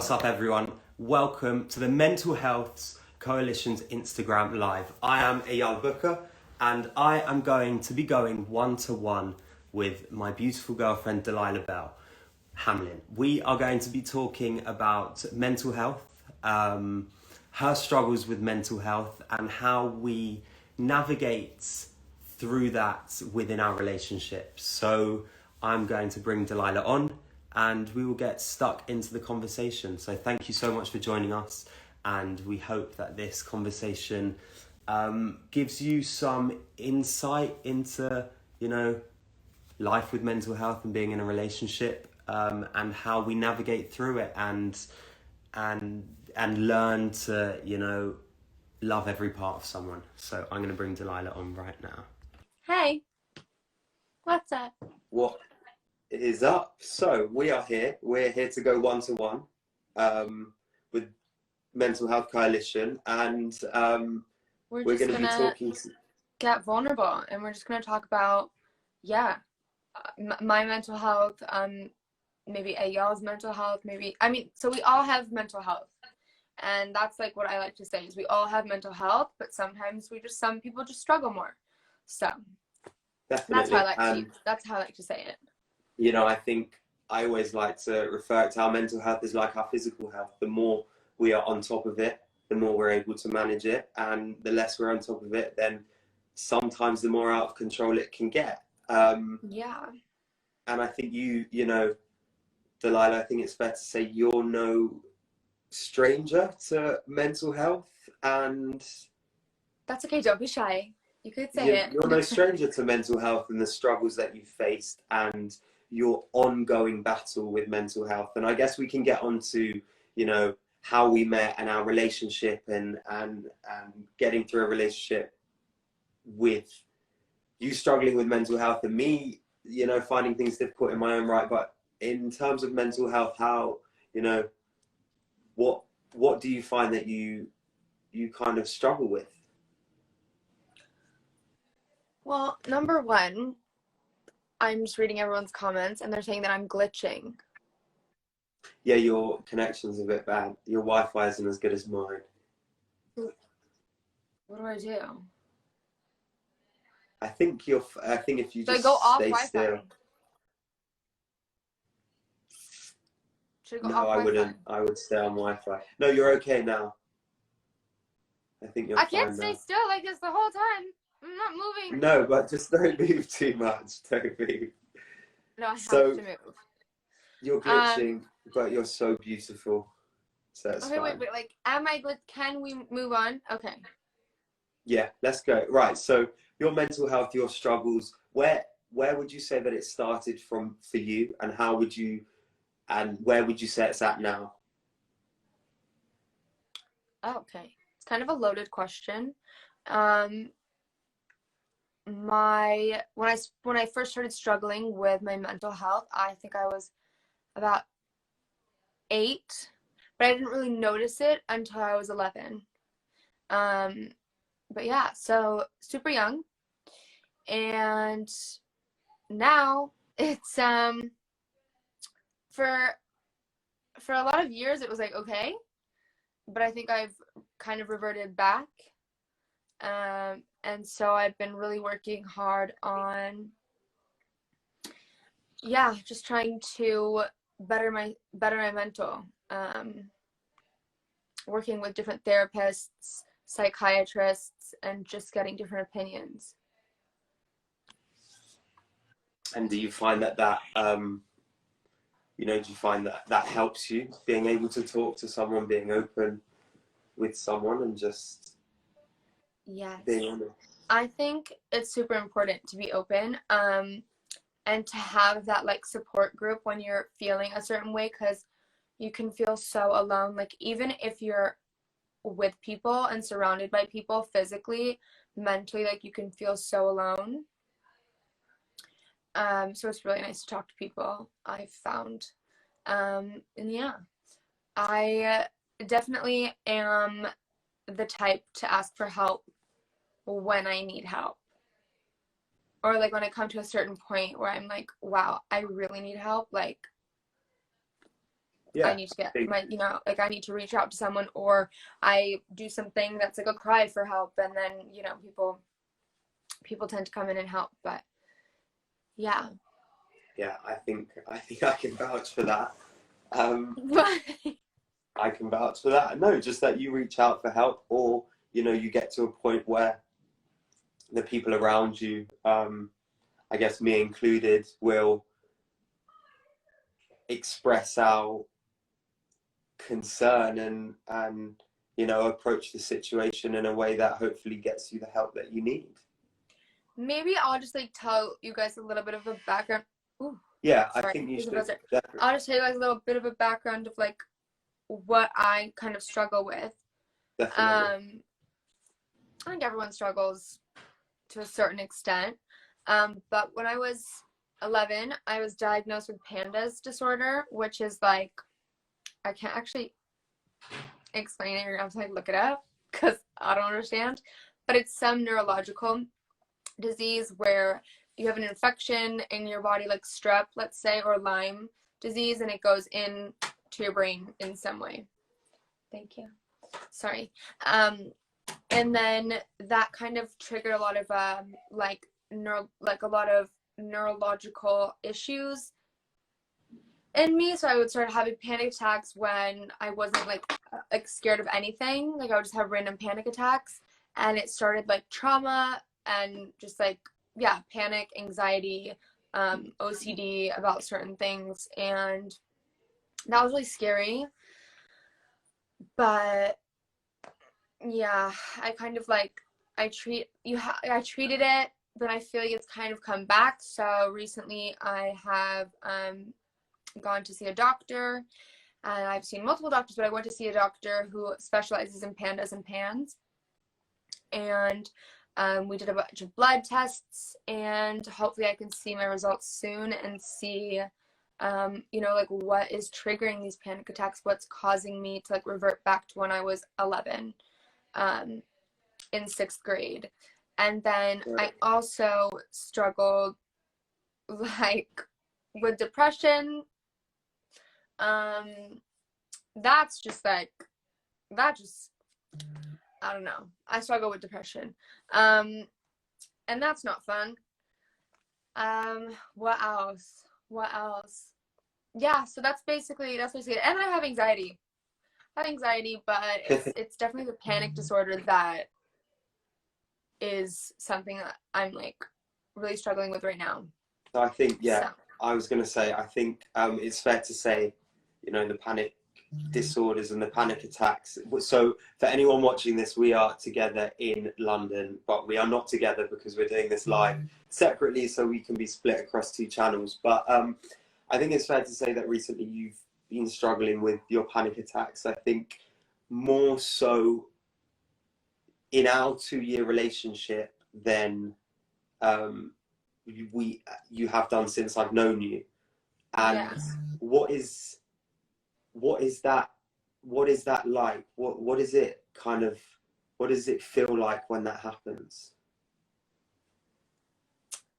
What's up, everyone? Welcome to the Mental Health Coalition's Instagram Live. I am Eyal Booker, and I am going to be going one-to-one with my beautiful girlfriend, Delilah Belle, Hamlin. We are going to be talking about mental health, her struggles with mental health, and how we navigate through that within our relationships. So I'm going to bring Delilah on and we will get stuck into the conversation. So thank you so much for joining us, and we hope that this conversation gives you some insight into, life with mental health and being in a relationship, and how we navigate through it and learn to, love every part of someone. So I'm going to bring Delilah on right now. Hey, what's up? What is up? So we are here. We're here to go one-to-one with Mental Health Coalition, and we're going to be talking. Get vulnerable, and we're just going to talk about, my mental health. Maybe Eyal's mental health. So we all have mental health, and that's like what I like to say is we all have mental health, but sometimes some people just struggle more. So Definitely. That's how I like to say it. I think I always like to refer to our mental health as like our physical health. The more we are on top of it, the more we're able to manage it, and the less we're on top of it, then sometimes the more out of control it can get. And I think Delilah, I think it's fair to say you're no stranger to mental health, and that's okay. Don't be shy. You could say it. You're no stranger to mental health and the struggles that you faced and your ongoing battle with mental health. And I guess we can get on to, how we met and our relationship and getting through a relationship with you struggling with mental health and me, finding things difficult in my own right. But in terms of mental health, how, what do you find that you kind of struggle with? Well, number one, I'm just reading everyone's comments, and they're saying that I'm glitching. Yeah, your connection's a bit bad. Your Wi-Fi isn't as good as mine. What do I do? I think if you just go off stay Wi-Fi? still. Should I go No, off I Wi-Fi? wouldn't. I would stay on Wi-Fi. No, you're okay now. I think you're fine now. I can't stay still like this the whole time. I'm not moving. No, but just don't move too much. Don't move. No, I have to move. You're glitching, but you're so beautiful. So it's fine. Wait. Like, am I glitch? Can we move on? Okay. Yeah, let's go. Right. So your mental health, your struggles. Where would you say that it started from for you, and where would you say it's at now? Oh, okay. It's kind of a loaded question. When I first started struggling with my mental health, I think I was about 8, but I didn't really notice it until I was 11. But yeah, so super young, and now it's for a lot of years it was like okay, but I think I've kind of reverted back. And so I've been really working hard on, just trying to better my mental, working with different therapists, psychiatrists, and just getting different opinions. And do you find that do you find that helps you being able to talk to someone, being open with someone, and just being honest? I think it's super important to be open, and to have that like support group when you're feeling a certain way, because you can feel so alone. Like even if you're with people and surrounded by people physically, mentally, like you can feel so alone. So it's really nice to talk to people, I've found. And I definitely am the type to ask for help when I need help, or like when I come to a certain point where I'm like, wow, I really need help. Like I Yeah, need to I get think my, like I need to reach out to someone, or I do something that's like a cry for help, and then, people tend to come in and help. But yeah. yeah, I think I can vouch for that. Um, I can vouch for that. No, just that you reach out for help, or you get to a point where the people around you, I guess me included, will express our concern and approach the situation in a way that hopefully gets you the help that you need. Maybe I'll just like tell you guys a little bit of a background. Ooh, Yeah, I sorry. think you There's a should buzzer. definitely. I'll just tell you guys a little bit of a background of like what I kind of struggle with. Definitely. I think everyone struggles to a certain extent. But when I was 11, I was diagnosed with pandas disorder, which is like, I can't actually explain it. You're gonna have to like look it up because I don't understand. But it's some neurological disease where you have an infection in your body, like strep, let's say, or Lyme disease, and it goes in to your brain in some way. Thank you. Sorry. And then that kind of triggered a lot of like a lot of neurological issues in me. So I would start having panic attacks when I wasn't like scared of anything. Like I would just have random panic attacks, and it started like trauma and just like, yeah, panic, anxiety, OCD about certain things, and that was really scary. But yeah, I kind of like I treated it, but I feel like it's kind of come back. So recently I have gone to see a doctor, and I've seen multiple doctors, but I went to see a doctor who specializes in pandas and pans. And we did a bunch of blood tests, and hopefully I can see my results soon and see like what is triggering these panic attacks, what's causing me to like revert back to when I was 11 in 6th grade. And then I also struggled like with depression. That's just like, that just, I don't know. I struggle with depression. And that's not fun. What else? What else? Yeah, so that's basically it. And I have anxiety. But it's definitely the panic disorder that is something that I'm like really struggling with right now. So I think, yeah, So I was going to say, I think it's fair to say, the panic disorders and the panic attacks. So for anyone watching this, we are together in London, but we are not together because we're doing this live separately, so we can be split across 2 channels. But I think it's fair to say that recently you've been struggling with your panic attacks. I think more so in our 2-year relationship than you have done since I've known you. And yeah. what is that like? What is it kind of, what does it feel like when that happens?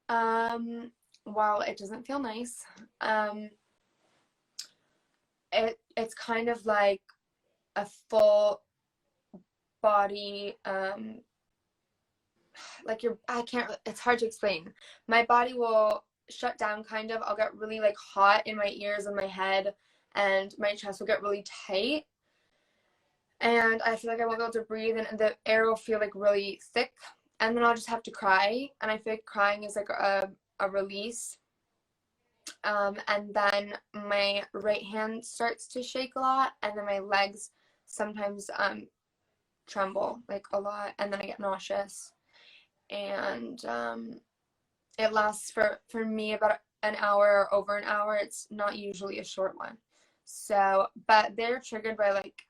Well, it doesn't feel nice. It's kind of like a full body, like it's hard to explain. My body will shut down kind of. I'll get really like hot in my ears and my head, and my chest will get really tight, and I feel like I won't be able to breathe, and the air will feel like really thick, and then I'll just have to cry, and I feel like crying is like a release. And then my right hand starts to shake a lot, and then my legs sometimes tremble like a lot, and then I get nauseous. And it lasts for me about an hour, over an hour. It's not usually a short one. So, but they're triggered by like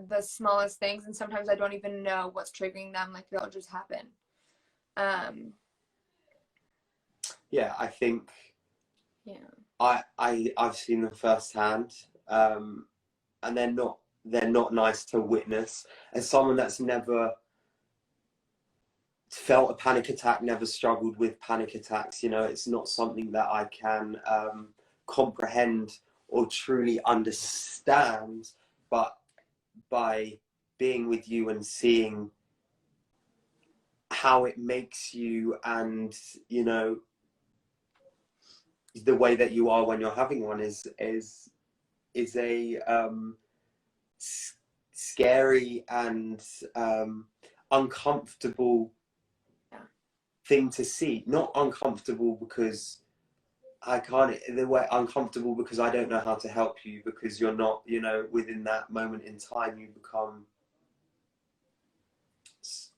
the smallest things, and sometimes I don't even know what's triggering them. Like they'll just happen. Yeah, I think Yeah. I've seen them firsthand, and they're not nice to witness. As someone that's never felt a panic attack, never struggled with panic attacks, it's not something that I can comprehend or truly understand, but by being with you and seeing how it makes you, and you know, the way that you are when you're having one is a scary and uncomfortable thing to see. Not uncomfortable because I can't, the way uncomfortable because I don't know how to help you, because you're not, you know, within that moment in time you become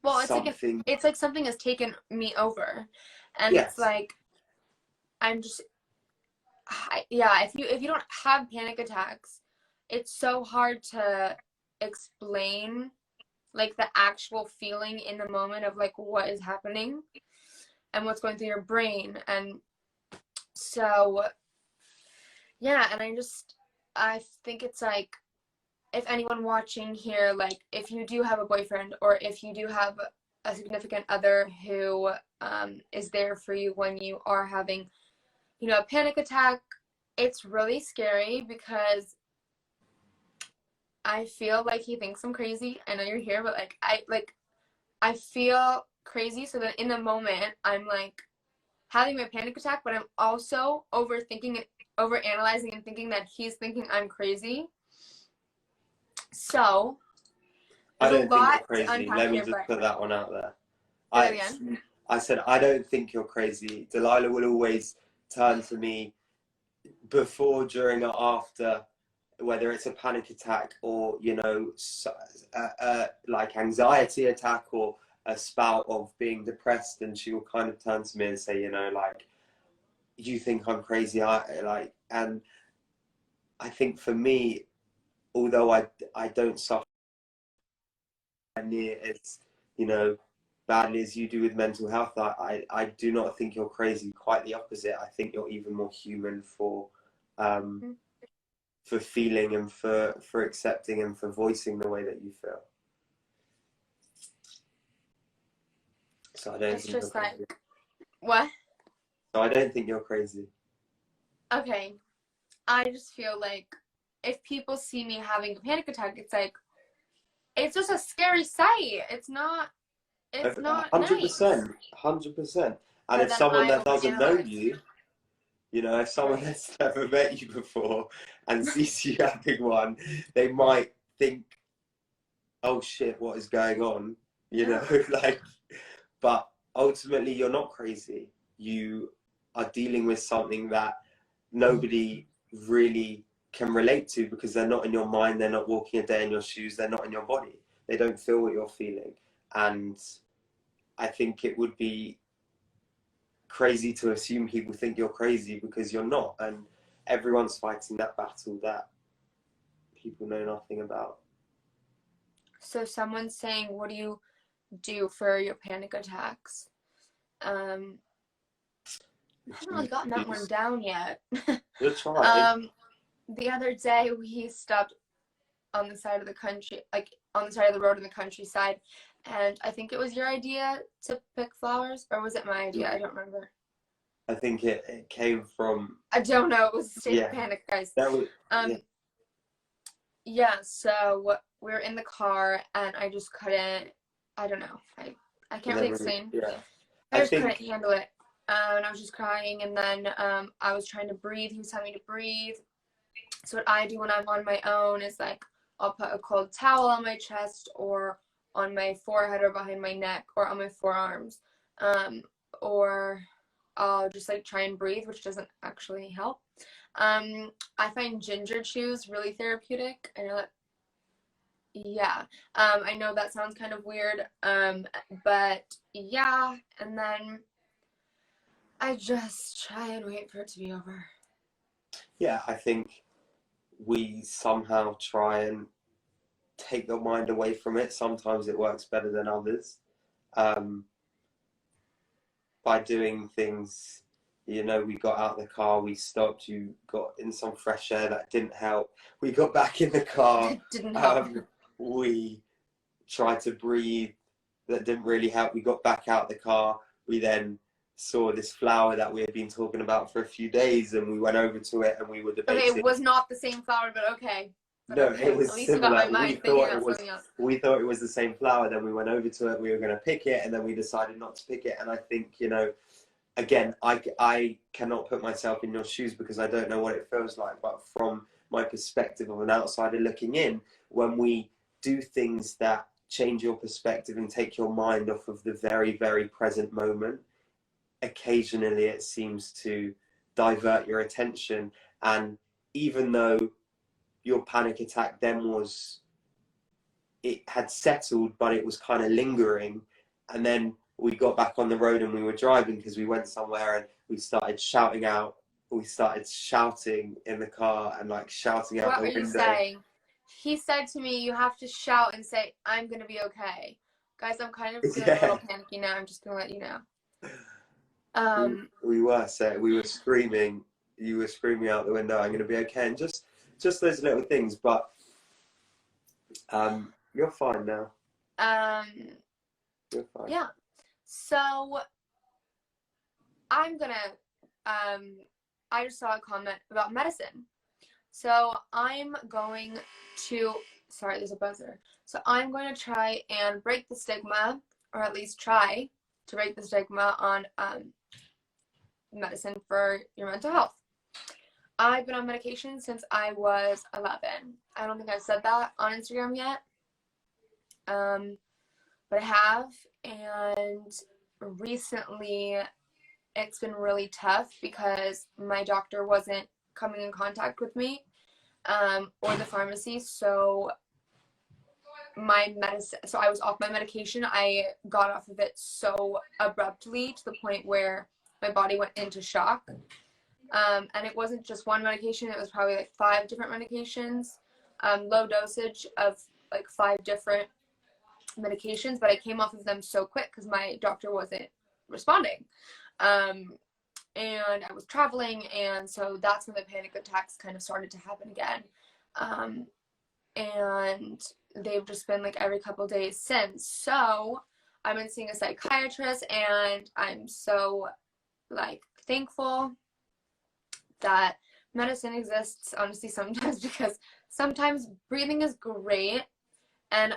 well, it's something. like it's like something has taken me over, and Yes. it's like I'm just yeah, if you don't have panic attacks, it's so hard to explain like the actual feeling in the moment of like what is happening and what's going through your brain. And so yeah, and I think it's like, if anyone watching here, like if you do have a boyfriend or if you do have a significant other who is there for you when you are having, you know, a panic attack, it's really scary because I feel like he thinks I'm crazy. I know you're here, but I feel crazy. So that in the moment, I'm like having my panic attack, but I'm also overthinking it, overanalyzing, and thinking that he's thinking I'm crazy. So I there's a don't think lot you're crazy. to unpack Let me here, just but put that one out there. say that again. I said I don't think you're crazy. Delilah will always turn to me before, during, or after, whether it's a panic attack or, you know, like anxiety attack or a spout of being depressed, and she will kind of turn to me and say, you know, like, you think I'm crazy, and I think for me, although I don't suffer near as, you know, badly as you do with mental health, I do not think you're crazy. Quite the opposite. I think you're even more human for feeling and for accepting and for voicing the way that you feel. So I don't It's think you're just crazy. like, what? So I don't think you're crazy. Okay. I just feel like if people see me having a panic attack, it's like, it's just a scary sight. It's not nice. 100%, 100%. And But if then someone I that doesn't know overanalyze. you, you know, if someone Right. that's never met you before and sees you having one, they might think, oh shit, what is going on? You know, like, but ultimately you're not crazy. You are dealing with something that nobody really can relate to, because they're not in your mind, they're not walking a day in your shoes, they're not in your body. They don't feel what you're feeling. And I think it would be crazy to assume people think you're crazy, because you're not. And everyone's fighting that battle that people know nothing about. So someone's saying, what do you do for your panic attacks? I haven't really gotten that one down yet. You're trying. The other day we stopped on the side of the country, like on the side of the road in the countryside, and I think it was your idea to pick flowers, or was it my idea? I don't remember. I think it came from. I don't know. It was a state Yeah. of panic, guys. That was, yeah. Yeah, so we were in the car and I just couldn't, I don't know. I can't really explain. Yeah. I just think, couldn't handle it. And I was just crying, and then I was trying to breathe. He was telling me to breathe. So what I do when I'm on my own is like I'll put a cold towel on my chest or on my forehead or behind my neck or on my forearms. Or I'll just like try and breathe, which doesn't actually help. I find ginger chews really therapeutic. I know that, yeah. I know that sounds kind of weird, but yeah. And then I just try and wait for it to be over. yeah, I think we somehow try and take your mind away from it. Sometimes it works better than others. By doing things, you know, we got out of the car, we stopped, you got in some fresh air, that didn't help. We got back in the car, It didn't help. we tried to breathe, that didn't really help. We got back out of the car, we then saw this flower that we had been talking about for a few days, and we went over to it and we were Okay, debating. it was not the same flower, but okay. No, Okay. it was At least you got my similar. mind thinking about something else. We thought it was the same flower. Then we went over to it. We were going to pick it, and then we decided not to pick it. And I think, you know, again, I cannot put myself in your shoes because I don't know what it feels like. But from my perspective of an outsider looking in, when we do things that change your perspective and take your mind off of the very, very present moment, occasionally it seems to divert your attention. And even though your panic attack then was, it had settled, but it was kind of lingering. And then we got back on the road and we were driving because we went somewhere and we started shouting out. We started shouting in the car and like shouting out What the are you window. saying? He said to me, you have to shout and say, I'm going to be okay. Guys, I'm kind of feeling a little panicky now. I'm just going to let you know. We were screaming. You were screaming out the window, I'm going to be okay. And just those little things. But you're fine now. You're fine. Yeah. So I'm going to, I just saw a comment about medicine. So I'm going to, sorry, there's a buzzer. So I'm going to try and break the stigma, or at least try to break the stigma on medicine for your mental health. I've been on medication since I was 11. I don't think I've said that on Instagram yet. But I have, and recently it's been really tough because my doctor wasn't coming in contact with me or the pharmacy, so I was off my medication. I got off of it so abruptly to the point where my body went into shock, and it wasn't just one medication, it was probably like 5 different medications, low dosage of like 5 different medications, but I came off of them so quick because my doctor wasn't responding. And I was traveling, and so that's when the panic attacks kind of started to happen again. And they've just been like every couple days since. So I've been seeing a psychiatrist, and I'm so like thankful that medicine exists, honestly, sometimes, because sometimes breathing is great, and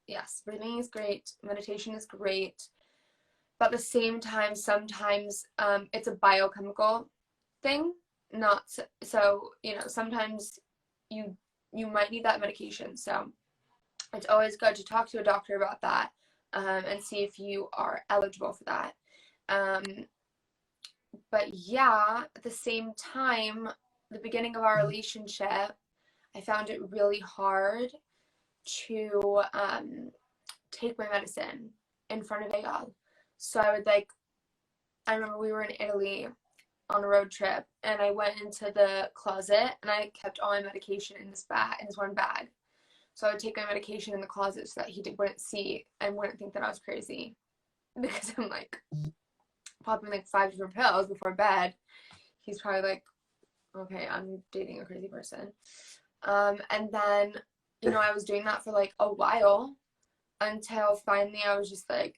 yes, breathing is great, meditation is great, but at the same time, sometimes it's a biochemical thing, not so, you know, sometimes you might need that medication. So it's always good to talk to a doctor about that, and see if you are eligible for that. But yeah, at the same time, the beginning of our relationship, I found it really hard to take my medicine in front of Eyal. So I remember we were in Italy on a road trip, and I went into the closet and I kept all my medication in this one bag. So I would take my medication in the closet so that he wouldn't see and wouldn't think that I was crazy, because I'm like popping like 5 different pills before bed. He's probably like, okay, I'm dating a crazy person. And then, you know, I was doing that for like a while until finally I was just like,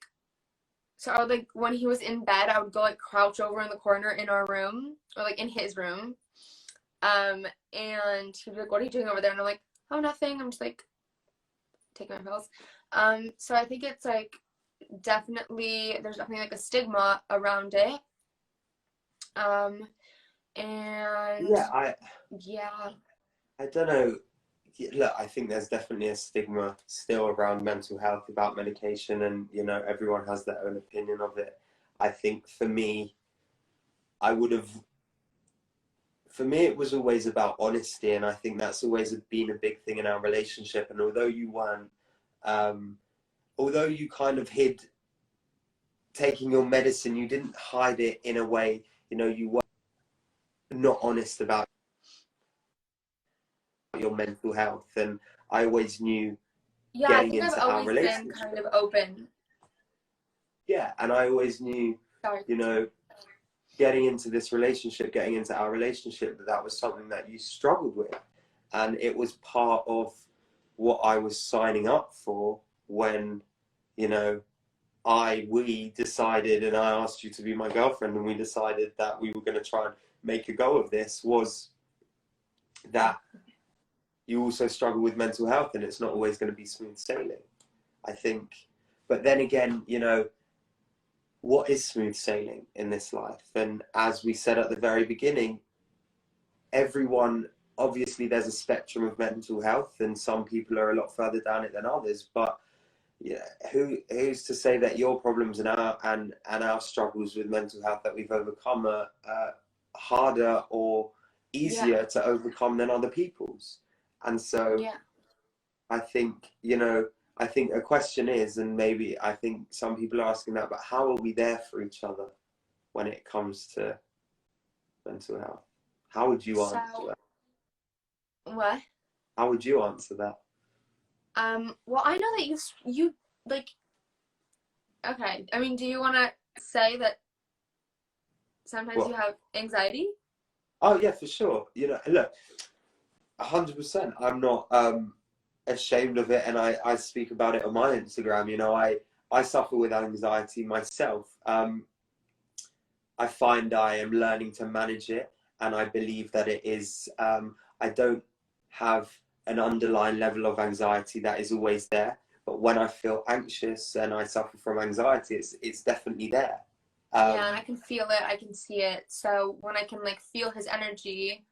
so I would like, when he was in bed, I would go like crouch over in the corner in our room, or like in his room. And he'd be like, what are you doing over there? And I'm like, oh, nothing. I'm just like taking my pills. So I think it's like there's definitely like a stigma around it. And yeah, I don't know. Look, I think there's definitely a stigma still around mental health about medication, and you know, everyone has their own opinion of it. I think for me, it was always about honesty, and I think that's always been a big thing in our relationship. And although you kind of hid taking your medicine, you didn't hide it in a way, you know, you were not honest about your mental health. And I always knew I think I've always been kind of open. Yeah, and I always knew, you know, getting into our relationship, that was something that you struggled with. And it was part of what I was signing up for when, you know, we decided, and I asked you to be my girlfriend, and we decided that we were going to try and make a go of this, was that you also struggle with mental health, and it's not always going to be smooth sailing, I think. But then again, you know, what is smooth sailing in this life? And as we said at the very beginning, everyone, obviously there's a spectrum of mental health, and some people are a lot further down it than others, but yeah, who's to say that your problems and our struggles with mental health that we've overcome are harder or easier to overcome than other people's? And so I think, you know, I think a question is, and maybe I think some people are asking that, but how are we there for each other when it comes to mental health? How would you answer that? What? How would you answer that? Well, I know that you like, okay, I mean, do you want to say that sometimes What? you have anxiety? Oh yeah, for sure. You know, look, 100%. I'm not ashamed of it, and I speak about it on my Instagram. You know, I suffer with anxiety myself. I find I am learning to manage it, and I believe that it is. I don't have an underlying level of anxiety that is always there, but when I feel anxious and I suffer from anxiety, it's definitely there. Yeah, and I can feel it, I can see it. So when I can like feel his energy,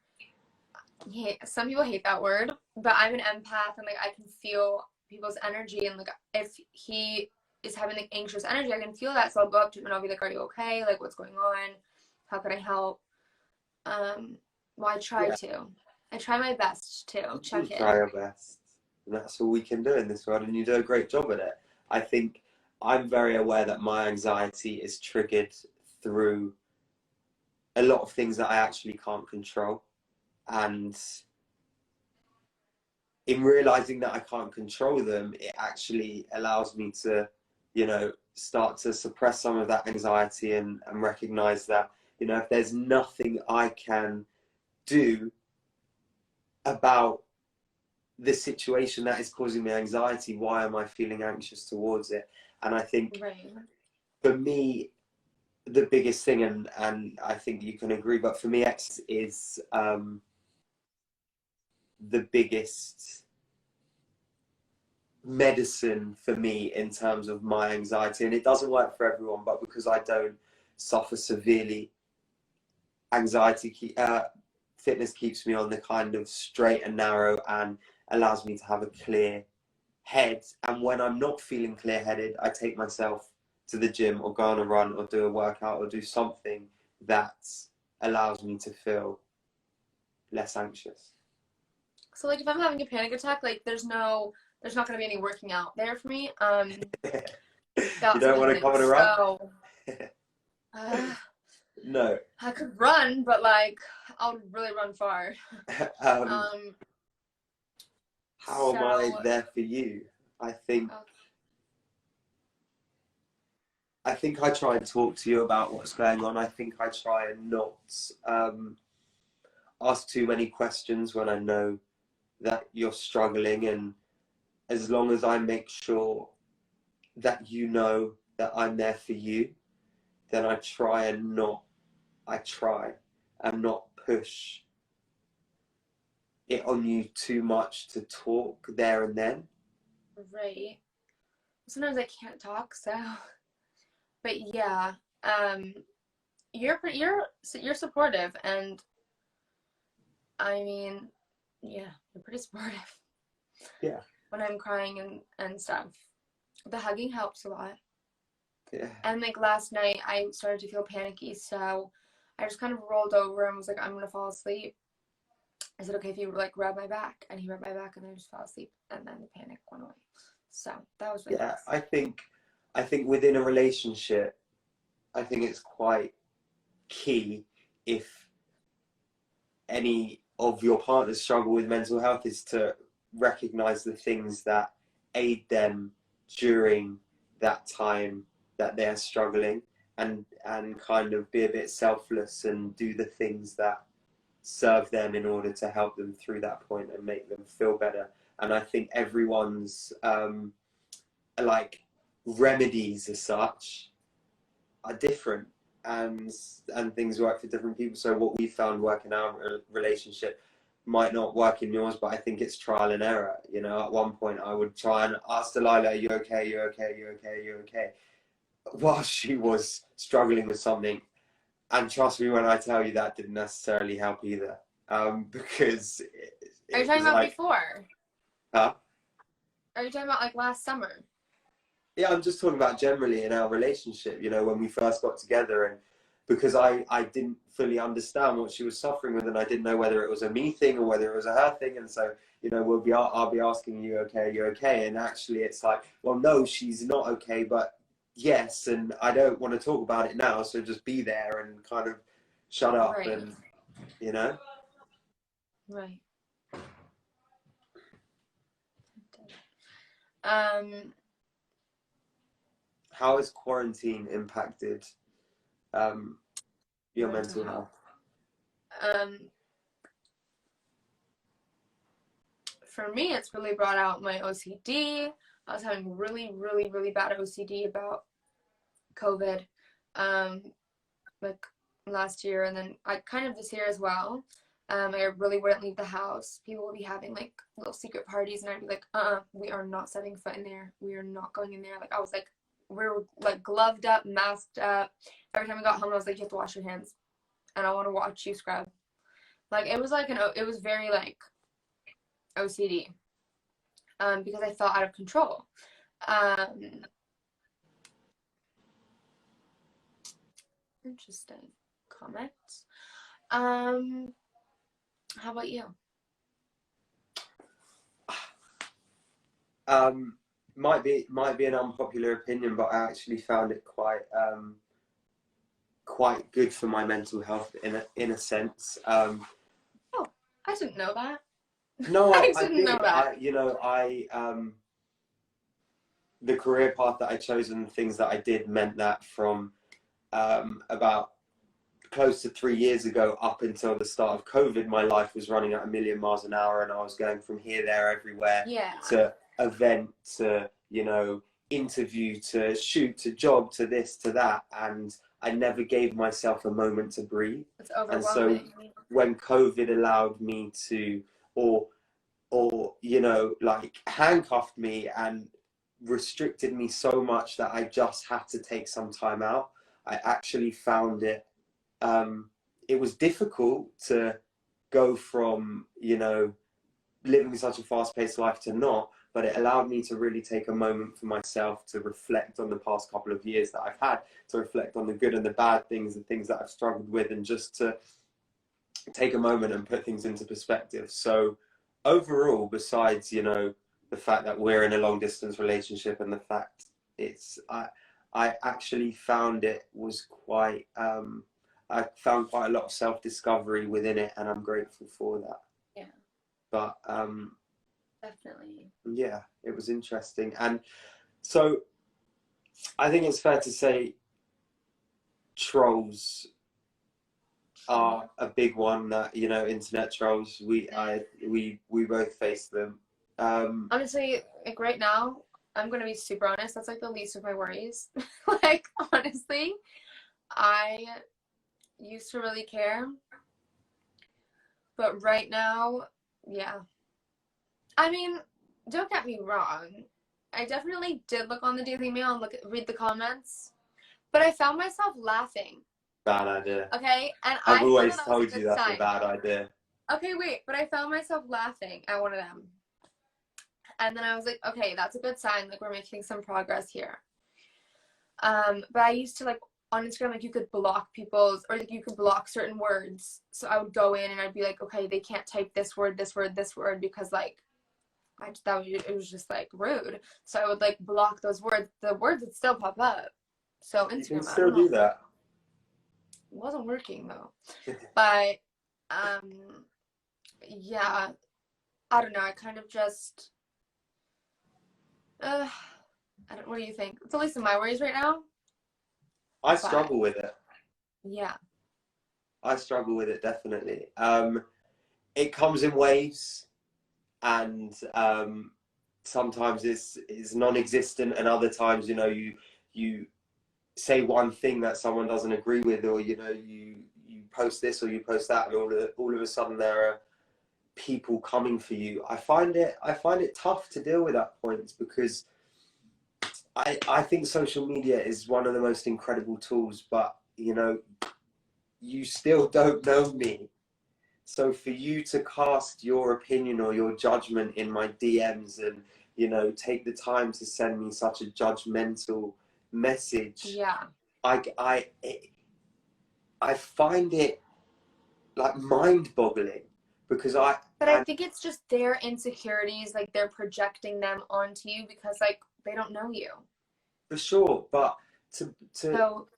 some people hate that word, but I'm an empath, and like I can feel people's energy, and like if he is having like anxious energy, I can feel that. So I'll go up to him and I'll be like, "Are you okay? Like, what's going on? How can I help?" Well, I try Yeah, to. I try my best to you check try in. your best. And that's all we can do in this world, and you do a great job at it. I think I'm very aware that my anxiety is triggered through a lot of things that I actually can't control. And in realizing that I can't control them, it actually allows me to, you know, start to suppress some of that anxiety, and recognize that, you know, if there's nothing I can do about the situation that is causing me anxiety, why am I feeling anxious towards it? And I think Right. for me, the biggest thing, and I think you can agree, but for me, X is the biggest medicine for me in terms of my anxiety. And it doesn't work for everyone, but because I don't suffer severely, fitness keeps me on the kind of straight and narrow, and allows me to have a clear head. And when I'm not feeling clear-headed, I take myself to the gym, or go on a run, or do a workout, or do something that allows me to feel less anxious. So like if I'm having a panic attack, like there's not gonna be any working out there for me. You That's don't what want to happening. come on a run? So uh, No. I could run, but like I would really run far. um, Um, how am I so there for you? I think okay. I think I try and talk to you about what's going on. I think I try and not ask too many questions when I know that you're struggling, and as long as I make sure that you know that I'm there for you, then I try and not push it on you too much to talk there and then. Right. Sometimes I can't talk, so but yeah, um, you're supportive, and I mean, yeah, you're pretty supportive Yeah, when I'm crying and stuff. The hugging helps a lot. yeah, And like last night, I started to feel panicky, so I just kind of rolled over and was like, I'm gonna fall asleep. I said, okay, if you like rub my back, and he rubbed my back, and then I just fell asleep, and then the panic went away. So that was really yeah. nice. I think within a relationship, I think it's quite key, if any of your partners struggle with mental health, is to recognize the things that aid them during that time that they're struggling, and kind of be a bit selfless and do the things that serve them in order to help them through that point and make them feel better. And I think everyone's like remedies as such are different, and things work for different people. So what we found work in our relationship might not work in yours, but I think it's trial and error. You know, at one point I would try and ask Delilah, "Are you okay? Are you okay? Are you okay? Are you okay?" While she was struggling with something. And trust me when I tell you that didn't necessarily help either. Because Are you it talking was about like, before? huh? Are you talking about like last summer? Yeah, I'm just talking about generally in our relationship, you know, when we first got together, and because I didn't fully understand what she was suffering with, and I didn't know whether it was a me thing or whether it was a her thing. And so, you know, I'll be asking, "You okay? You okay?" And actually it's like, well, no, she's not okay, but yes, and I don't want to talk about it now, so just be there and kind of shut up. Right. And you know. Right. Um, How has quarantine impacted your mental mental health. health? Um, for me, it's really brought out my OCD. I was having really, really, really bad OCD about COVID, like last year, and then I kind of this year as well. I really wouldn't leave the house. People would be having like little secret parties, and I'd be like, we are not setting foot in there. We are not going in there. Like I was like, we were like gloved up, masked up. Every time I got home, I was like, you have to wash your hands, and I want to watch you scrub. Like it was like it was very like OCD, because I felt out of control. Um, Interesting comments. How about you? Might be an unpopular opinion, but I actually found it quite good for my mental health in a sense. Oh, I didn't know that. No, I I didn't know did. that. The career path that I chose and the things that I did meant that from about close to 3 years ago up until the start of COVID, my life was running at a million miles an hour, and I was going from here, there, everywhere, Yeah. to event, to, you know, interview, to shoot, to job, to this, to that. And I never gave myself a moment to breathe. It's And so overwhelming. when COVID allowed me to, or, you know, like handcuffed me and restricted me so much that I just had to take some time out, I actually found it was difficult to go from, you know, living such a fast-paced life to not, but it allowed me to really take a moment for myself to reflect on the past couple of years that I've had, to reflect on the good and the bad things, the things that I've struggled with, and just to take a moment and put things into perspective. So overall, besides, you know, the fact that we're in a long distance relationship, and the fact it's I actually found it was quite I found quite a lot of self-discovery within it, and I'm grateful for that. Yeah. But Definitely. yeah, it was interesting. And so I think it's fair to say trolls are a big one, that, you know, internet trolls, we both face them. Honestly, like right now, I'm gonna be super honest. That's like the least of my worries. Like honestly, I used to really care, but right now, yeah. I mean, don't get me wrong. I definitely did look on the Daily Mail and read the comments, but I found myself laughing. Bad idea. Okay, and I've I thought always that was a told you good that's a sign. bad idea. Okay, wait, but I found myself laughing at one of them. And then I was like, okay, that's a good sign. Like, we're making some progress here. But I used to, like, on Instagram, like, you could block people's, or like, you could block certain words. So I would go in and I'd be like, okay, they can't type this word, this word, this word, because, like, it was just, like, rude. So I would, like, block those words. The words would still pop up. So You can Instagram, I still don't know. do that. It wasn't working, though. But, yeah, I don't know. I kind of just, what do you think? It's at least in my worries right now. I But struggle with it. yeah. I struggle with it, definitely. It comes in waves, and sometimes it's non-existent, and other times, you know, you say one thing that someone doesn't agree with, or you know, you post this or you post that, and all of a sudden there are people coming for you. I find it tough to deal with at points, because I think social media is one of the most incredible tools, but you know, you still don't know me. So for you to cast your opinion or your judgment in my DMs, and you know, take the time to send me such a judgmental message, Yeah. I I find it like mind-boggling, because But I think it's just their insecurities, like they're projecting them onto you because like they don't know you. for sure, but to So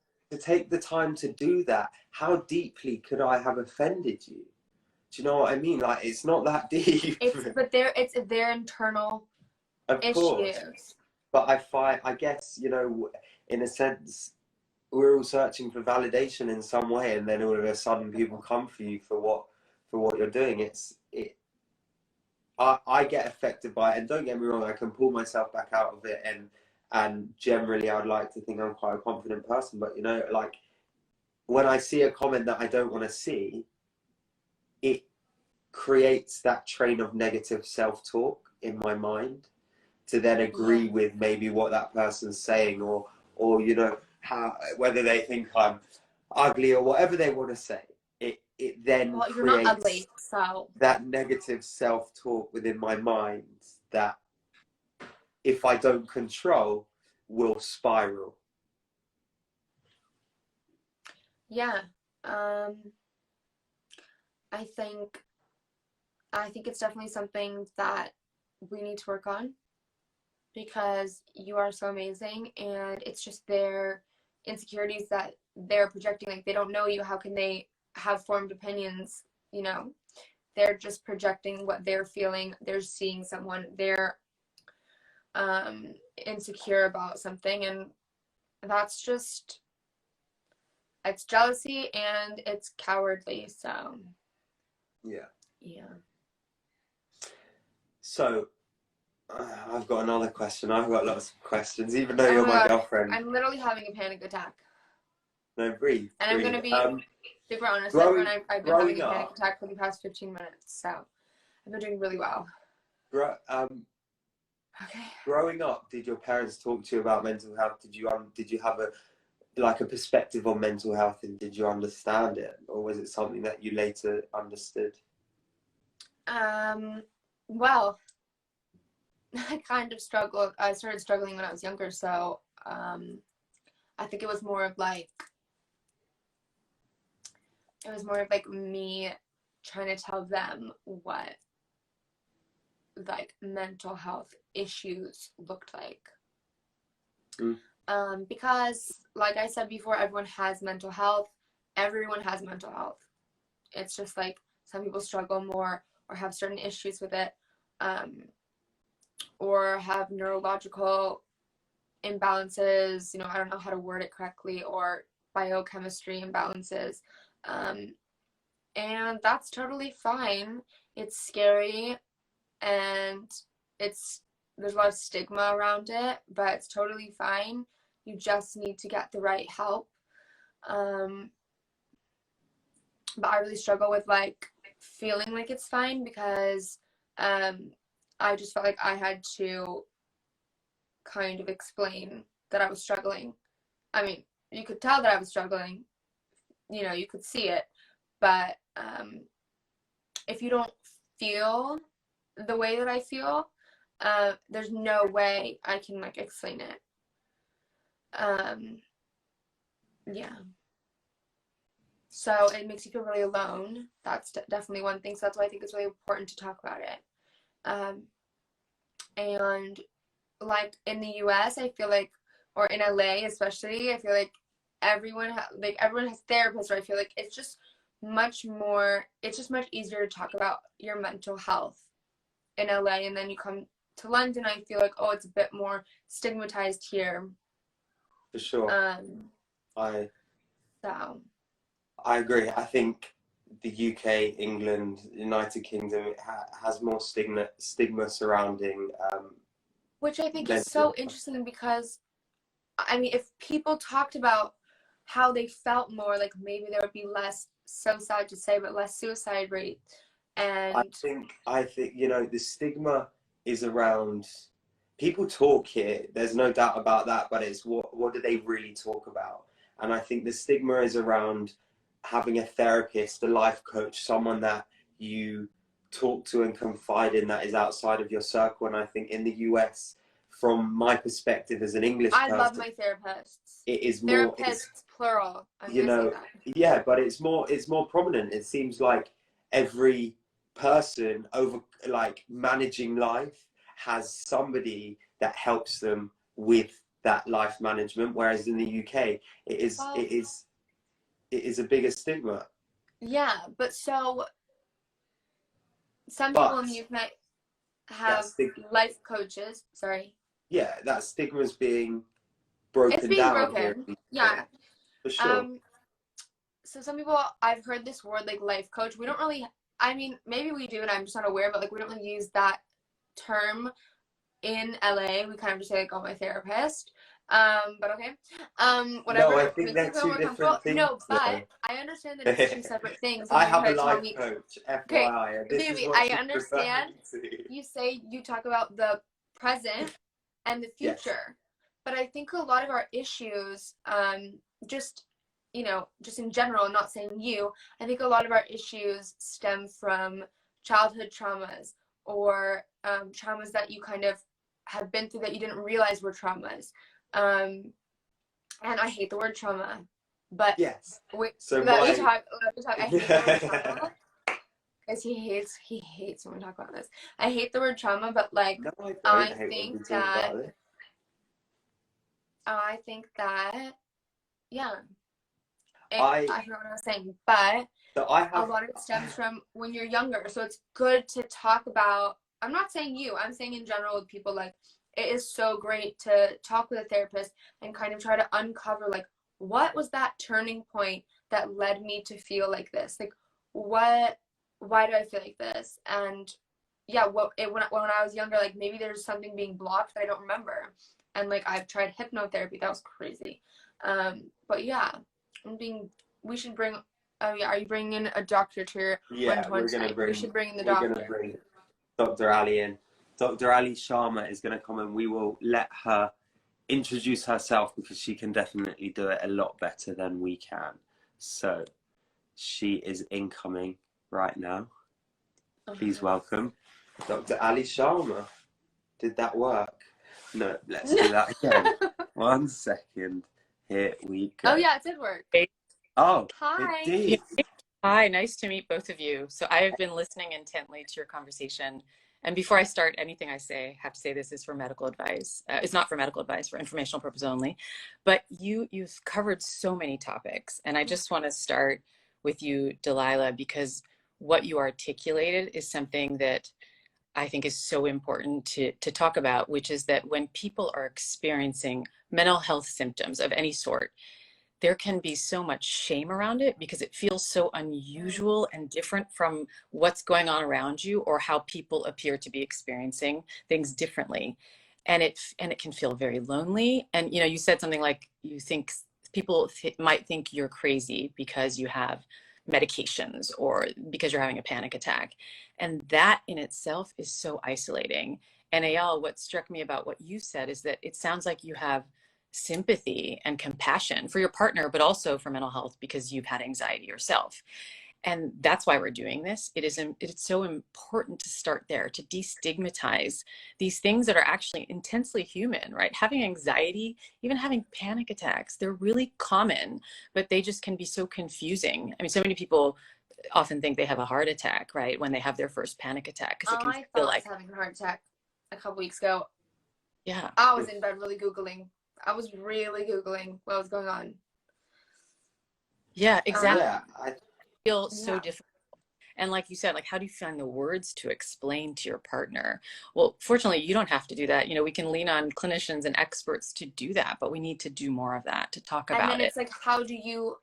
take the time to do that, how deeply could I have offended you? Do you know what I mean? Like, it's not that deep. it's their internal Of course, issues. but I guess, you know, in a sense, we're all searching for validation in some way, and then all of a sudden people come for you for what you're doing. I get affected by it, and don't get me wrong, I can pull myself back out of it, and generally I'd like to think I'm quite a confident person, but you know, like, when I see a comment that I don't want to see, it creates that train of negative self-talk in my mind, to then Yeah. agree with maybe what that person's saying, or you know, how, whether they think I'm ugly or whatever they want to say. It then Well, you're not creates ugly, so that negative self-talk within my mind that, if I don't control, will spiral. yeah. Um, I think it's definitely something that we need to work on because you are so amazing and it's just their insecurities that they're projecting. Like they don't know you. How can they have formed opinions? You know, they're just projecting what they're feeling. They're seeing someone. They're insecure about something, and that's just it's jealousy and it's cowardly. So Yeah. yeah. So I've got another question. I've got lots of questions, even though Oh you're my my god, girlfriend. I'm literally having a panic attack. No, breathe, And I'm breathe. gonna be super honest, everyone. Growing, I've been having growing a panic up, attack for the past 15 minutes, so I've been doing really well. grow, Okay. growing up, did your parents talk to you about mental health? Did you have a perspective on mental health, and did you understand it, or was it something that you later understood? Well, I kind of struggled. I started struggling when I was younger, so I think it was more of like me trying to tell them what like mental health issues looked like. Mm. Because like I said before, everyone has mental health. Everyone has mental health. It's just like some people struggle more or have certain issues with it, or have neurological imbalances. You know, I don't know how to word it correctly, or biochemistry imbalances. Um, and that's totally fine. It's scary and it's there's a lot of stigma around it, but it's totally fine. You just need to get the right help. Um, but I really struggle with like feeling like it's fine because I just felt like I had to kind of explain that I was struggling. I mean, you could tell that I was struggling, you know, you could see it, but if you don't feel the way that I feel, there's no way I can like explain it. Um, yeah. So it makes you feel really alone. That's definitely one thing. So that's why I think it's really important to talk about it. Um, and like in the US, I feel like, or in LA especially, I feel like everyone has therapists. Or I feel like it's just much easier to talk about your mental health in LA, and then you come to London, I feel like, oh, it's a bit more stigmatized here. For sure. Um, I so I agree. I think the UK, England, United Kingdom has more stigma surrounding Which I think is mental so health. interesting because, I mean, if people talked about how they felt more, like maybe there would be less, so sad to say, but less suicide rate. I And think you know the stigma is around. People talk here. There's no doubt about that. But it's what do they really talk about? And I think the stigma is around having a therapist, a life coach, someone that you talk to and confide in that is outside of your circle. And I think in the US, from my perspective as an English I love person, my therapists. it is more. It's Therapists, plural. I'm you gonna say know, that. yeah, but it's more prominent. It seems like every person over like managing life has somebody that helps them with that life management, whereas in the UK Well, it is a bigger stigma. yeah, but so some people in But the UK that have stig life coaches. Sorry. yeah, that stigma is being It's broken being down here broken. in the UK, Yeah. for sure. Um, so some people, I've heard this word like life coach. We don't really, I mean, maybe we do and I'm just not aware, but like we don't really use that term in LA. We kind of just say like, oh, my therapist. But okay. No, I Whatever think makes you they're feel two more comfortable. different things No, but though. I understand that it's two separate things and I you're have a trying to tell life me, coach, okay, FYI, and this is baby, what I she's understand referring to. you say you talk about the present and the Yes. future, but I think a lot of our issues, just just in general, not saying you, I think a lot of our issues stem from childhood traumas or traumas that you kind of have been through that you didn't realize were traumas. Um, and I hate the word trauma, but Yes. wait, So let me my talk. Let me talk. I hate the word trauma because he hates when we talk about this. I hate the word trauma, but like no, I don't I hate when we think talk that about it. I think that yeah, I I forgot what I was saying, but so I a have lot of it stems from when you're younger. So it's good to talk about. I'm not saying you. I'm saying in general with people, like it is so great to talk with a therapist and kind of try to uncover like what was that turning point that led me to feel like this? Like what why do I feel like this? And yeah, when I was younger, like maybe there's something being blocked that I don't remember. And like I've tried hypnotherapy. That was crazy. But yeah, I'm being we should bring oh yeah, are you bringing in a doctor to your yeah, one-to-one tonight? We should bring in the doctor. Dr. Ali in. Dr. Ali Sharma is going to come and we will let her introduce herself because she can definitely do it a lot better than we can. So she is incoming right now. Oh my Please God. welcome Dr. Ali Sharma. Did that work? No, let's do that again. 1 second. Here we Oh go. yeah, it did work. Oh, it Hi. did. Hi, nice to meet both of you. So I have been listening intently to your conversation. And before I start anything I say, I have to say this is for medical advice. It's not for medical advice, for informational purpose only. But you've covered so many topics. And I just want to start with you, Delilah, because what you articulated is something that I think is so important to talk about, which is that when people are experiencing mental health symptoms of any sort, there can be so much shame around it because it feels so unusual and different from what's going on around you or how people appear to be experiencing things differently. And it can feel very lonely. And you said something like you think people might think you're crazy because you have medications or because you're having a panic attack. And that in itself is so isolating. And Eyal, what struck me about what you said is that it sounds like you have sympathy and compassion for your partner, but also for mental health because you've had anxiety yourself. And that's why we're doing this. It's so important to start there, to destigmatize these things that are actually intensely human, right? Having anxiety, even having panic attacks, they're really common, but they just can be so confusing. I mean, so many people often think they have a heart attack, right? When they have their first panic attack, because it can I feel thought I was like, having a heart attack a couple weeks ago. yeah. I was in bed really Googling. I was really Googling what was going on. Yeah, exactly. Yeah, Feel so Yeah. different. And like you said, like, how do you find the words to explain to your partner? Well, fortunately, you don't have to do that. We can lean on clinicians and experts to do that, but we need to do more of that, to talk And about then it. it's like, how do you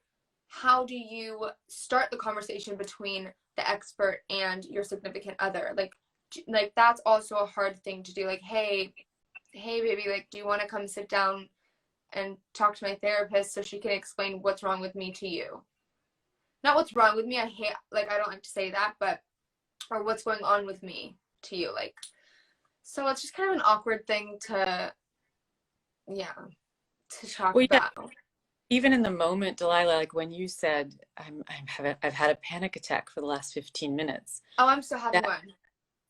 start the conversation between the expert and your significant other? Like that's also a hard thing to do. Like, hey, hey baby, like, do you want to come sit down and talk to my therapist so she can explain what's wrong with me to you? Not what's wrong with me, I hate, like, I don't like to say that, but, or what's going on with me to you, like. So it's just kind of an awkward thing to, yeah, to talk Well, yeah, about. even in the moment, Delilah, like when you said, I've had a panic attack for the last 15 minutes. Oh, I'm still having one.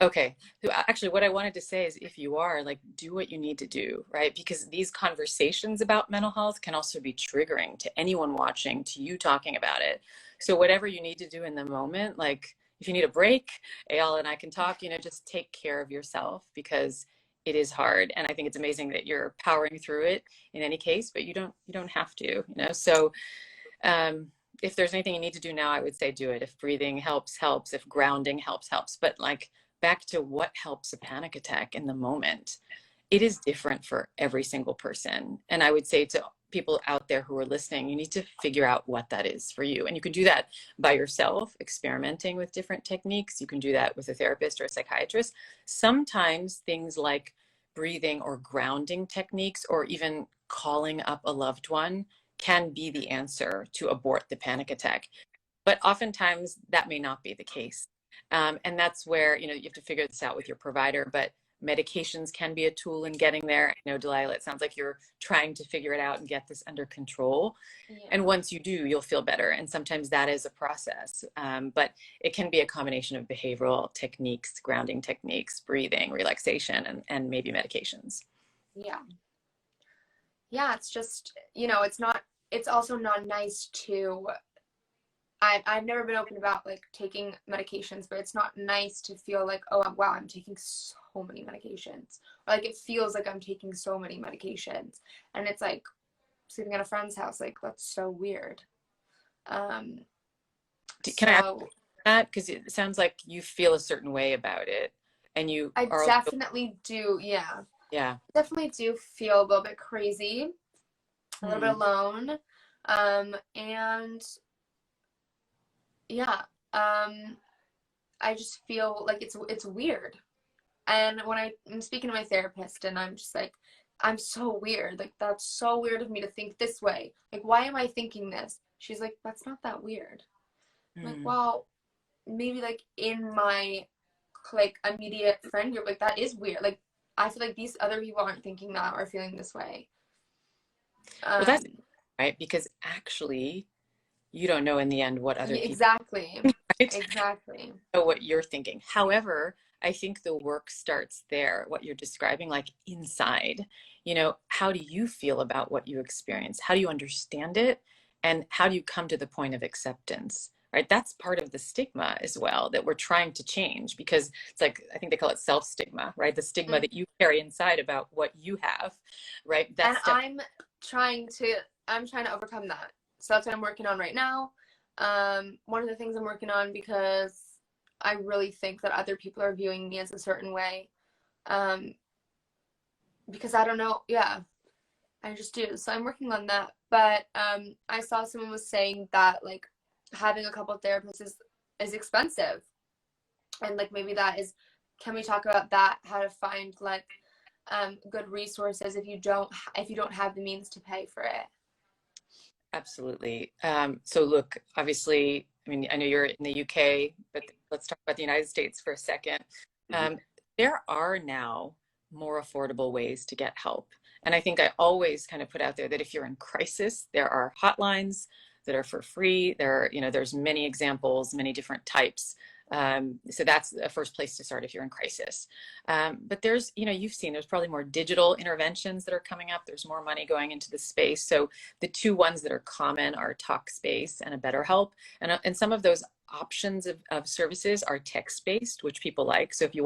Okay. So actually, what I wanted to say is if you are, like, do what you need to do, right? Because these conversations about mental health can also be triggering to anyone watching, to you talking about it. So whatever you need to do in the moment, like if you need a break, Eyal and I can talk, just take care of yourself because it is hard. And I think it's amazing that you're powering through it in any case, but you don't have to. So if there's anything you need to do now, I would say do it. If breathing helps, helps. If grounding helps, helps. But like back to what helps a panic attack in the moment, it is different for every single person. And I would say to people out there who are listening, you need to figure out what that is for you. And you can do that by yourself, experimenting with different techniques. You can do that with a therapist or a psychiatrist. Sometimes things like breathing or grounding techniques, or even calling up a loved one, can be the answer to abort the panic attack. But oftentimes that may not be the case. And that's where, you have to figure this out with your provider, but medications can be a tool in getting there. I know, Delilah, it sounds like you're trying to figure it out and get this under control. Yeah. And once you do, you'll feel better. And sometimes that is a process. But it can be a combination of behavioral techniques, grounding techniques, breathing, relaxation, and maybe medications. Yeah. Yeah, it's just, it's also not nice to, I've never been open about like taking medications, but it's not nice to feel like, oh, wow, I'm taking so many medications. Or like it feels like I'm taking so many medications. And it's like sleeping at a friend's house, like that's so weird. Can I ask that? Because it sounds like you feel a certain way about it. And you I are definitely do, yeah. Yeah. Definitely do feel a little bit crazy, a little bit alone. And yeah, I just feel like it's weird. And when I'm speaking to my therapist and I'm just like, I'm so weird. Like, that's so weird of me to think this way. Like, why am I thinking this? She's like, that's not that weird. I'm like, well, maybe like in my like immediate friend group, like that is weird. Like, I feel like these other people aren't thinking that or feeling this way. Well, that's right, because actually you don't know in the end what other people exactly. right? Exactly. Know what you're thinking. However, I think the work starts there, what you're describing, like inside. How do you feel about what you experience? How do you understand it? And how do you come to the point of acceptance? Right? That's part of the stigma as well that we're trying to change, because it's like, I think they call it self-stigma, right? The stigma that you carry inside about what you have, right? And I'm trying to overcome that. So that's what I'm working on right now. One of the things I'm working on, because I really think that other people are viewing me as a certain way. Because I don't know, yeah, I just do. So I'm working on that. But I saw someone was saying that like having a couple of therapists is expensive. And like maybe can we talk about that? How to find like good resources if you don't have the means to pay for it. Absolutely. So look, obviously, I mean, I know you're in the UK, but let's talk about the United States for a second. There are now more affordable ways to get help. And I think I always kind of put out there that if you're in crisis, there are hotlines that are for free. There's many examples, many different types. So that's the first place to start if you're in crisis. But there's, you've seen there's probably more digital interventions that are coming up. There's more money going into the space. So the two ones that are common are Talkspace and a BetterHelp. And some of those options of services are text-based, which people like. So if you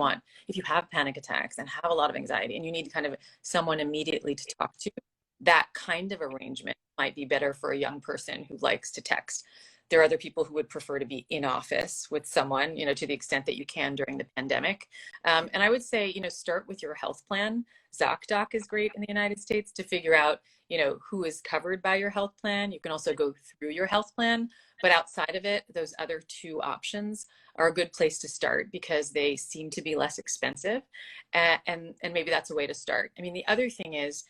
have panic attacks and have a lot of anxiety and you need kind of someone immediately to talk to, that kind of arrangement might be better for a young person who likes to text. There are other people who would prefer to be in office with someone, to the extent that you can during the pandemic. And I would say, start with your health plan. ZocDoc is great in the United States to figure out, who is covered by your health plan. You can also go through your health plan, but outside of it, those other two options are a good place to start because they seem to be less expensive. And maybe that's a way to start. I mean, the other thing is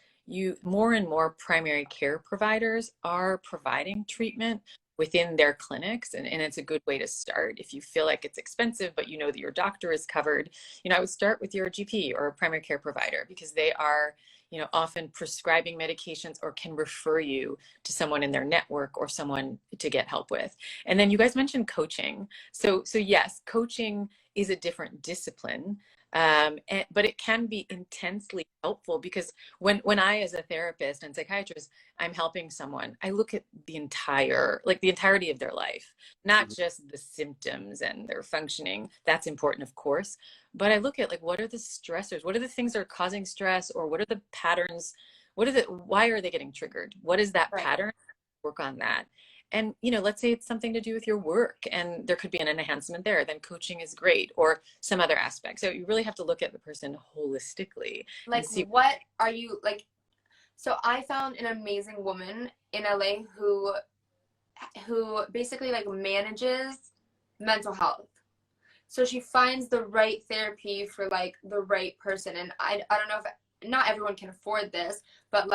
more and more primary care providers are providing treatment within their clinics, and it's a good way to start. If you feel like it's expensive, but you know that your doctor is covered, I would start with your GP or a primary care provider because they are, often prescribing medications or can refer you to someone in their network or someone to get help with. And then you guys mentioned coaching. So yes, coaching is a different discipline. But it can be intensely helpful because when I, as a therapist and psychiatrist, I'm helping someone, I look at the entirety of their life, not just the symptoms and their functioning. That's important, of course, but I look at what are the stressors? What are the things that are causing stress, or what are the patterns? Why are they getting triggered? What is that pattern? Work on that. And, let's say it's something to do with your work and there could be an enhancement there, then coaching is great, or some other aspect. So you really have to look at the person holistically. What are you so I found an amazing woman in LA who basically manages mental health. So she finds the right therapy for the right person. And I don't know if not everyone can afford this, but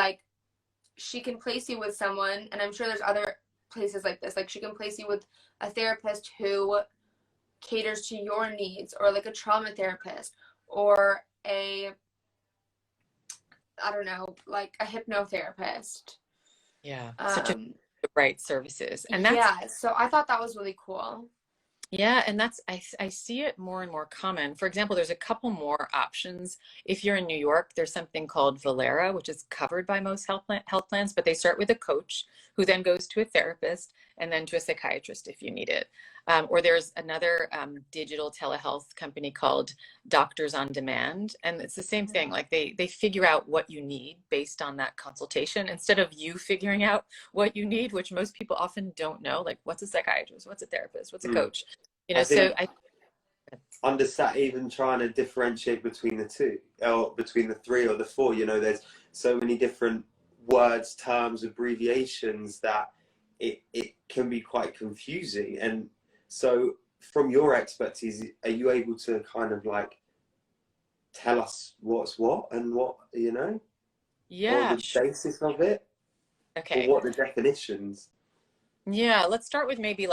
she can place you with someone, and I'm sure there's other places like this. She can place you with a therapist who caters to your needs, or a trauma therapist, or a hypnotherapist. Yeah, such a right services. And that's so I thought that was really cool. Yeah, and I see it more and more common. For example, there's a couple more options. If you're in New York, there's something called Valera, which is covered by most health plans, but they start with a coach who then goes to a therapist and then to a psychiatrist if you need it. Or there's another digital telehealth company called Doctors on Demand, and it's the same thing. They figure out what you need based on that consultation instead of you figuring out what you need, which most people often don't know. What's a psychiatrist? What's a therapist? What's a coach? I understand, even trying to differentiate between the two, or between the three or the four. There's so many different words, terms, abbreviations that it can be quite confusing. And so from your expertise, are you able to kind of tell us what's what and what, Yeah, or the basis of it? Okay. Or what the definitions? Yeah, let's start with maybe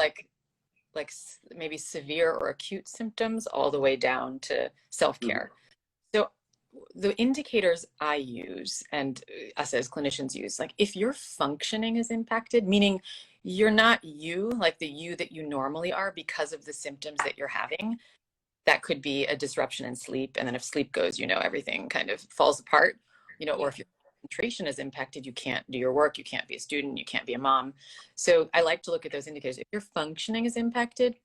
maybe severe or acute symptoms all the way down to self-care. So the indicators I use and us as clinicians use, if your functioning is impacted, meaning you're not you, the you that you normally are because of the symptoms that you're having, that could be a disruption in sleep. And then if sleep goes, everything kind of falls apart, or if your concentration is impacted, you can't do your work, you can't be a student, you can't be a mom. So I like to look at those indicators. If your functioning is impacted,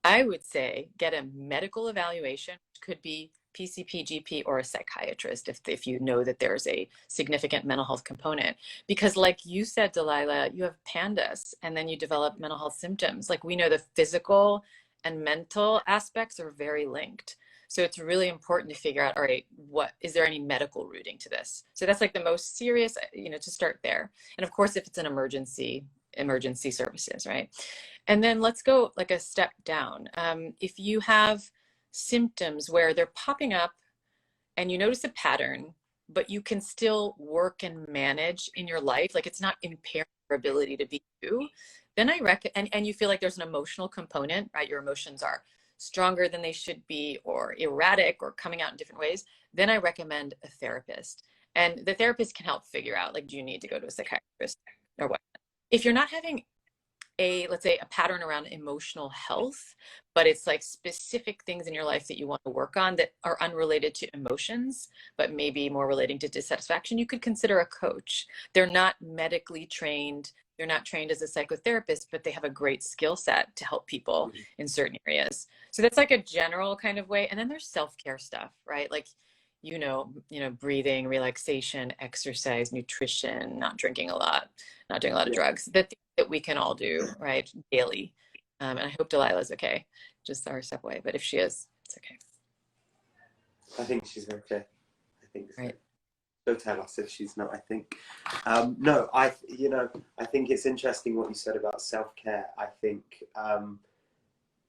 I would say get a medical evaluation, which could be PCP, GP, or a psychiatrist if you know that there's a significant mental health component. Because like you said, Delilah, you have PANDAS and then you develop mental health symptoms. We know the physical and mental aspects are very linked. So it's really important to figure out, all right, is there any medical rooting to this? So that's the most serious, to start there. And of course, if it's an emergency services, right? And then let's go a step down. If you have symptoms where they're popping up and you notice a pattern, but you can still work and manage in your life, it's not impairing your ability to be you, then I recommend, and you feel like there's an emotional component, right? Your emotions are stronger than they should be, or erratic, or coming out in different ways, then I recommend a therapist. And the therapist can help figure out, do you need to go to a psychiatrist or what? If you're not having let's say a pattern around emotional health, but it's specific things in your life that you want to work on that are unrelated to emotions, but maybe more relating to dissatisfaction, you could consider a coach. They're not medically trained. They're not trained as a psychotherapist, but they have a great skill set to help people in certain areas. So that's a general kind of way. And then there's self-care stuff, right? breathing, relaxation, exercise, nutrition, not drinking a lot, not doing a lot of drugs, that we can all do, right, daily. And I hope Delilah's okay, just our step away. But if she is, it's okay. I think she's okay. I think so. Right. She'll tell us if she's not, I think. No, I think it's interesting what you said about self-care. I think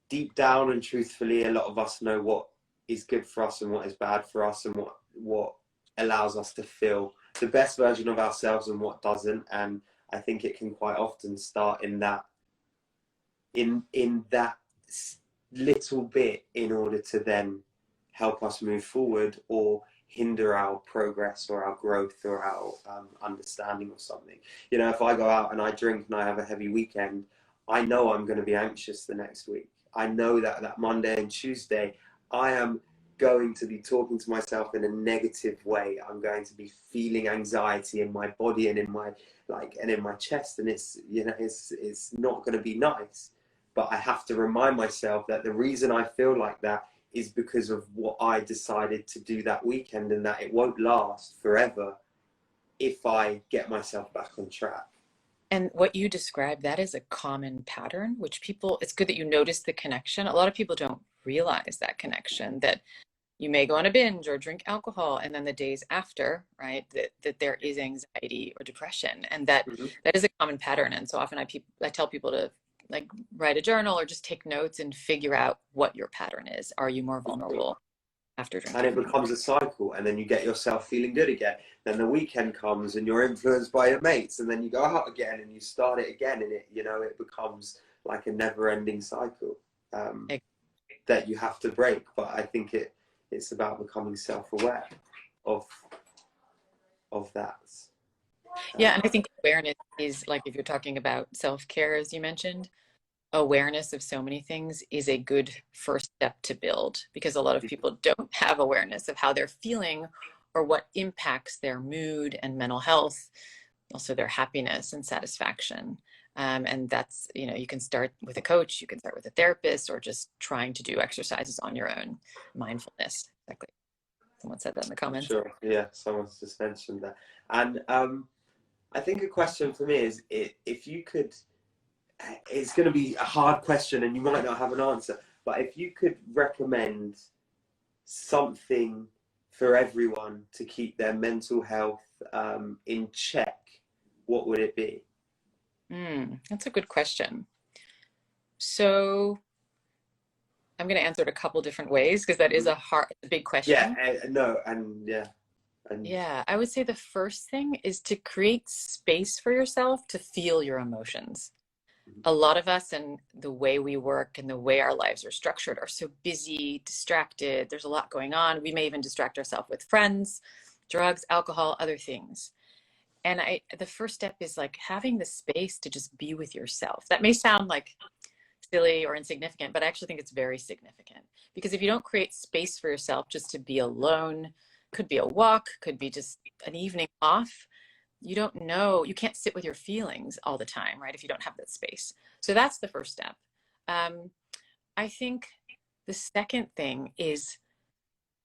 deep down and truthfully, a lot of us know what is good for us and what is bad for us, and what allows us to feel the best version of ourselves and what doesn't. And I think it can quite often start in that little bit, in order to then help us move forward or hinder our progress or our growth or our understanding of something. If I go out and I drink and I have a heavy weekend, I know I'm going to be anxious the next week. I know that Monday and Tuesday, I am going to be talking to myself in a negative way. I'm going to be feeling anxiety in my body and in my chest, and it's not going to be nice. But I have to remind myself that the reason I feel like that is because of what I decided to do that weekend, and that it won't last forever if I get myself back on track. And what you described, that is a common pattern, which it's good that you notice the connection. A lot of people don't realize that connection, that you may go on a binge or drink alcohol, and then the days after, right, that there is anxiety or depression, and that is a common pattern. And so often I tell people to write a journal or just take notes and figure out what your pattern is. Are you more vulnerable after drinking? And it becomes a cycle, and then you get yourself feeling good again. Then the weekend comes and you're influenced by your mates, and then you go out again and you start it again, and it becomes like a never-ending cycle that you have to break. But I think it's about becoming self-aware of that. Yeah, and I think awareness is, like, if you're talking about self-care, as you mentioned, awareness of so many things is a good first step to build, because a lot of people don't have awareness of how they're feeling or what impacts their mood and mental health, also their happiness and satisfaction. And that's, you can start with a coach, you can start with a therapist, or just trying to do exercises on your own. Mindfulness, exactly. Someone said that in the comments. Sure, yeah, someone's just mentioned that. And I think a question for me is, if you could, it's going to be a hard question and you might not have an answer, but if you could recommend something for everyone to keep their mental health in check, what would it be? That's a good question. So I'm going to answer it a couple different ways, because that is a big question. Yeah, I would say the first thing is to create space for yourself to feel your emotions. A lot of us, and the way we work and the way our lives are structured, are so busy, distracted. There's a lot going on. We may even distract ourselves with friends, drugs, alcohol, other things. And the first step is like having the space to just be with yourself. That may sound like silly or insignificant, but I actually think it's very significant, because if you don't create space for yourself just to be alone, could be a walk, could be just an evening off, you can't sit with your feelings all the time, right? If you don't have that space. So that's the first step. I think the second thing is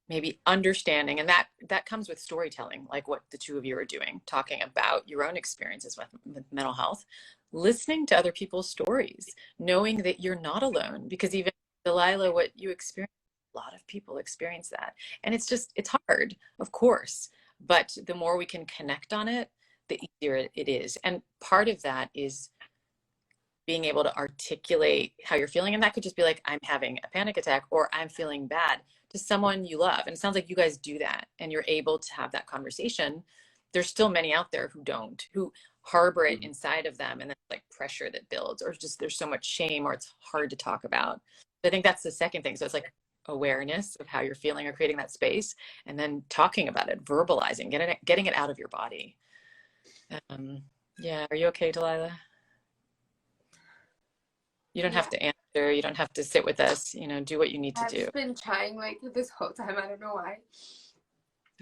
maybe understanding, and that comes with storytelling, like what the two of you are doing, talking about your own experiences with mental health, listening to other people's stories, knowing that you're not alone, because even Delilah, what you experience, a lot of people experience that. And it's hard, of course, but the more we can connect on it, the easier it is. And part of that is being able to articulate how you're feeling. And that could just be like, I'm having a panic attack, or I'm feeling bad, to someone you love. And it sounds like you guys do that, and you're able to have that conversation. There's still many out there who harbor it inside of them, and then like pressure that builds, or just there's so much shame, or it's hard to talk about. So I think that's the second thing. So it's like awareness of how you're feeling, or creating that space, and then talking about it, verbalizing, getting it out of your body. Yeah, are you okay, Delilah? You don't have to answer. You don't have to sit with us. Do what you need to do. I've been trying like this whole time. I don't know why.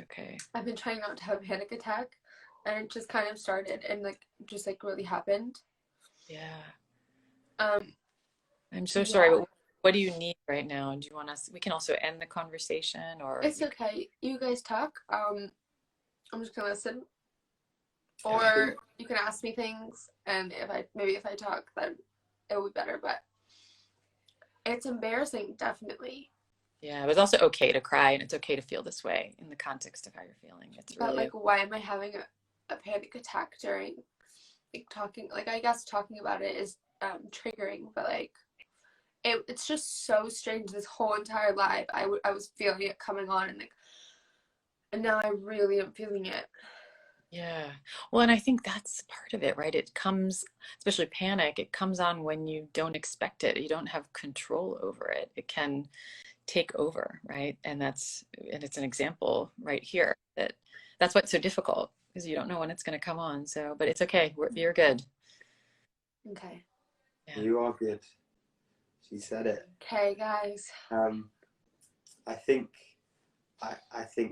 Okay. I've been trying not to have a panic attack, and it just kind of started and really happened. Yeah. I'm so sorry. But What do you need right now? Do you want us, we can also end the conversation, or It's okay. You guys talk. I'm just gonna listen. Or you can ask me things, and if I talk, then it will be better. But it's embarrassing, definitely. yeah, it was also okay to cry, and it's okay to feel this way in the context of how you're feeling. It's But really, like, why am I having a panic attack during like talking? Like, I guess talking about it is triggering, but like it's just so strange. This whole entire life, I was feeling it coming on, and now I really am feeling it. yeah. Well, and I think that's part of it, right? It comes, especially panic, it comes on when you don't expect it. You don't have control over it. It can take over, right? And it's an example right here that's what's so difficult, because you don't know when it's going to come on. So, but it's okay. You're good. Okay. Yeah. You are good. She said it. Okay, guys. I think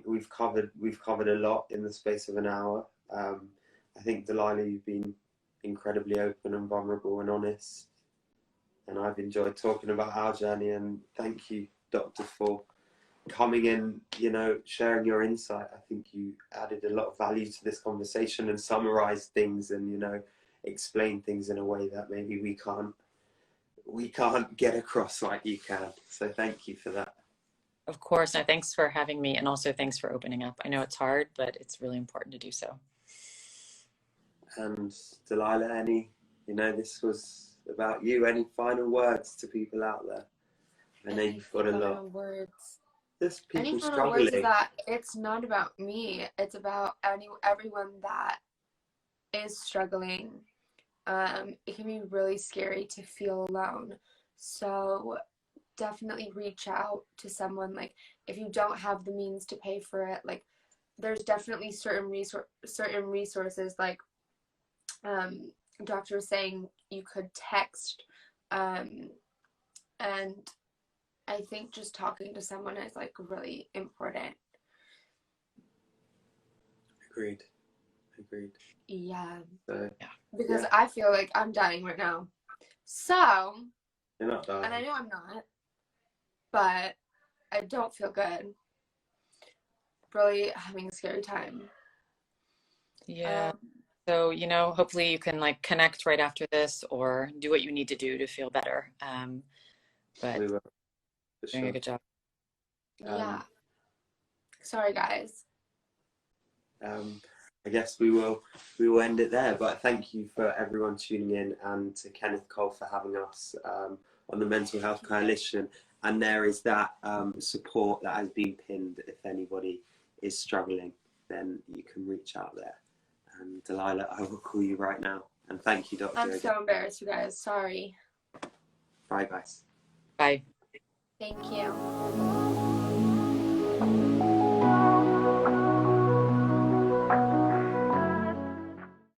we've covered a lot in the space of an hour. I think, Delilah, you've been incredibly open and vulnerable and honest, and I've enjoyed talking about our journey. And thank you, Doctor, for coming in, sharing your insight. I think you added a lot of value to this conversation and summarized things, and explained things in a way that maybe we can't get across like you can. So thank you for that. Of course. No, thanks for having me. And also thanks for opening up. I know it's hard, but it's really important to do so. And Delilah, this was about you. Any final words to people out there? I know you've got a lot. Words. There's people Any final struggling. words is that it's not about me. It's about everyone that is struggling. It can be really scary to feel alone. So definitely reach out to someone. Like, if you don't have the means to pay for it, like, there's definitely certain resources, like doctor was saying you could text, and I think just talking to someone is like really important. Agreed. Yeah. So, Because I feel like I'm dying right now. So, you're not dying. and I know I'm not, but I don't feel good. Really having a scary time. Yeah. So, hopefully you can like connect right after this, or do what you need to do to feel better. But We will. doing a good job. Yeah. Sorry, guys. I guess we will end it there. But thank you for everyone tuning in, and to Kenneth Cole for having us on the Mental Health Coalition. And there is that support that has been pinned. If anybody is struggling, then you can reach out there. And Delilah, I will call you right now. And thank you, Doctor. I'm so embarrassed, you guys. Sorry. Bye, guys. Bye. Thank you.